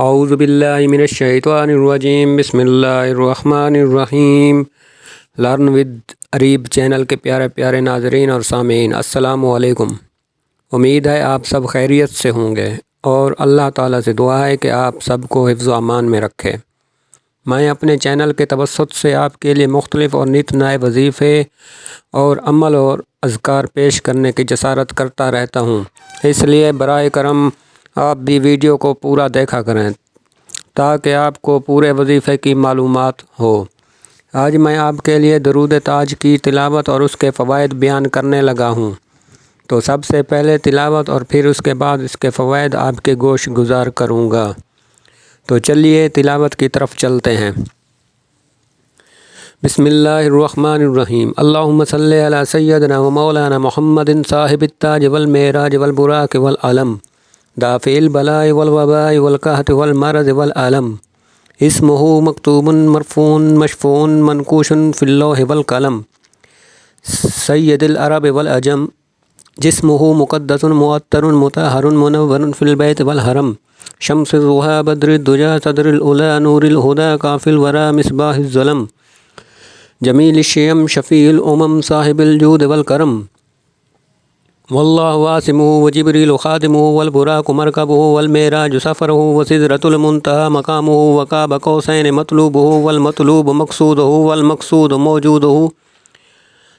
اعوذ باللہ من الشیطان الرجیم بسم اللہ الرحمن الرحیم۔ لرن ود عریب چینل کے پیارے پیارے ناظرین اور سامعین، السلام علیکم۔ امید ہے آپ سب خیریت سے ہوں گے اور اللہ تعالیٰ سے دعا ہے کہ آپ سب کو حفظ و امان میں رکھے۔ میں اپنے چینل کے توسط سے آپ کے لیے مختلف اور نت نئے وظیفے اور عمل اور اذکار پیش کرنے کی جسارت کرتا رہتا ہوں، اس لیے برائے کرم آپ بھی ویڈیو کو پورا دیکھا کریں تاکہ آپ کو پورے وظیفے کی معلومات ہو۔ آج میں آپ کے لیے درود تاج کی تلاوت اور اس کے فوائد بیان کرنے لگا ہوں، تو سب سے پہلے تلاوت اور پھر اس کے بعد اس کے فوائد آپ کے گوش گزار کروں گا۔ تو چلیے تلاوت کی طرف چلتے ہیں۔ بسم اللہ الرحمن الرحیم۔ اللہم صلی علی سیدنا و مولانا محمد صاحب التاج والمعراج والبراق والعلم دافع البلاء والوباء والقحط والمرض والعلم، اسمہ مکتوب مرفوع مشفوع منقوش فی اللوح والقلم، سید العرب والعجم، جسمہ مقدس معطر مطہر منور فی البیت والحرم، شمس الضحیٰ بدر الدجیٰ صدر العلا نور الہدیٰ کافی الورا مصباح الظلم، جمیل الشیم شفیع الامم صاحب الجود والکرم، واللہ واسمہ وجبریل خادمہ والبراق مرکبہ والمعراج سفرہ وسدرۃ المنتہی مقامہ وقاب قوسین مطلوبہ والمطلوب مقصودہ والمقصود موجودہ،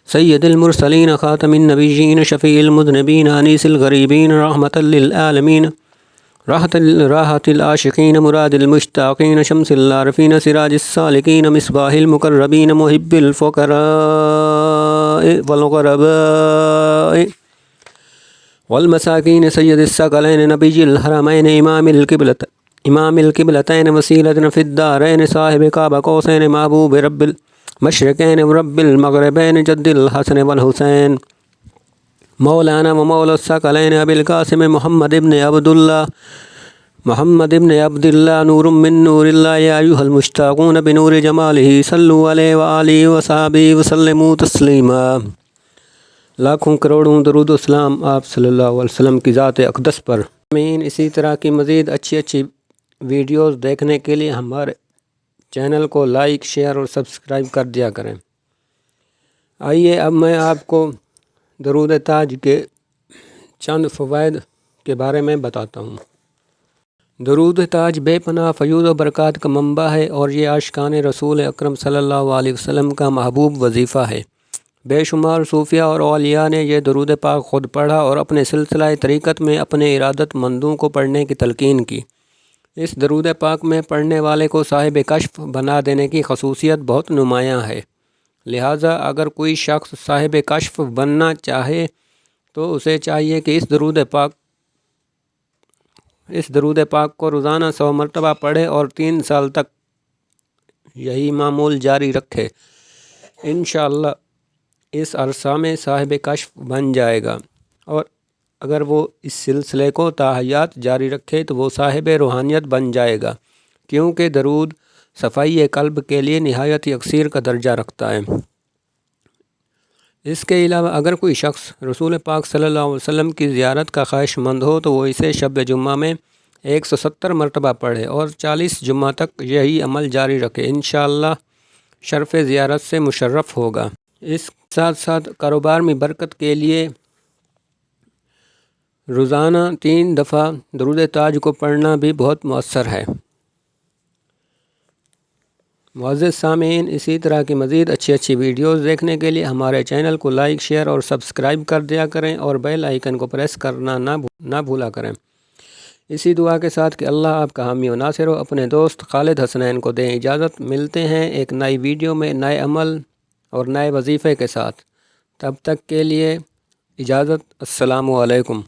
سید المرسلین خاتم النبیین شفیع المذنبین انیس الغریبین رحمۃ للعالمین، راحت العاشقین مراد المشتاقین، شمس العارفین سراج السالکین مصباح المقربین محب الفقراء والغرباء والمساکین، سید الثقلین نبی الحرمین امام القبلتین وسیلتنا فی الدارین، صاحب قاب قوسین محبوب رب المشرقین ورب المغربین، جد الحسن والحسین، مولانا و مولا الثقلین ابی القاسم محمد ابن عبداللہ، نور من نور اللہ، یا ایھا المشتاقون بنور جمالہ، صلوا علیہ وآلہ وصحبہ وسلموا تسلیما۔ لاکھوں کروڑوں درود و سلام آپ صلی اللہ علیہ وسلم کی ذات اقدس پر۔ آمین۔ اسی طرح کی مزید اچھی ویڈیوز دیکھنے کے لیے ہمارے چینل کو لائک، شیئر اور سبسکرائب کر دیا کریں۔ آئیے اب میں آپ کو درود تاج کے چند فوائد کے بارے میں بتاتا ہوں۔ درود تاج بے پناہ فیوض و برکات کا منبع ہے اور یہ عاشقان رسول اکرم صلی اللہ علیہ وسلم کا محبوب وظیفہ ہے۔ بے شمار صوفیاء اور اولیاء نے یہ درود پاک خود پڑھا اور اپنے سلسلہ طریقت میں اپنے ارادت مندوں کو پڑھنے کی تلقین کی۔ اس درود پاک میں پڑھنے والے کو صاحب کشف بنا دینے کی خصوصیت بہت نمایاں ہے، لہٰذا اگر کوئی شخص صاحب کشف بننا چاہے تو اسے چاہیے کہ اس درود پاک کو روزانہ 100 مرتبہ پڑھے اور 3 سال تک یہی معمول جاری رکھے۔ انشاءاللہ اس عرصہ میں صاحب کشف بن جائے گا، اور اگر وہ اس سلسلے کو تا حیات جاری رکھے تو وہ صاحب روحانیت بن جائے گا، کیونکہ درود صفائی قلب کے لیے نہایت یکسیر کا درجہ رکھتا ہے۔ اس کے علاوہ اگر کوئی شخص رسول پاک صلی اللہ علیہ وسلم کی زیارت کا خواہش مند ہو تو وہ اسے شب جمعہ میں 170 مرتبہ پڑھے اور 40 جمعہ تک یہی عمل جاری رکھے، انشاءاللہ شرف زیارت سے مشرف ہوگا۔ اس ساتھ ساتھ کاروبار میں برکت کے لیے روزانہ 3 دفعہ درود تاج کو پڑھنا بھی بہت مؤثر ہے۔ معزز سامعین، اسی طرح کی مزید اچھی ویڈیوز دیکھنے کے لیے ہمارے چینل کو لائک، شیئر اور سبسکرائب کر دیا کریں اور بیل آئیکن کو پریس کرنا نہ بھولا کریں۔ اسی دعا کے ساتھ کہ اللہ آپ کا حامی و ناصر ہو، اپنے دوست خالد حسنین کو دیں اجازت۔ ملتے ہیں ایک نئی ویڈیو میں نئے عمل اور نئے وظیفے کے ساتھ، تب تک کے لیے اجازت۔ السلام علیکم۔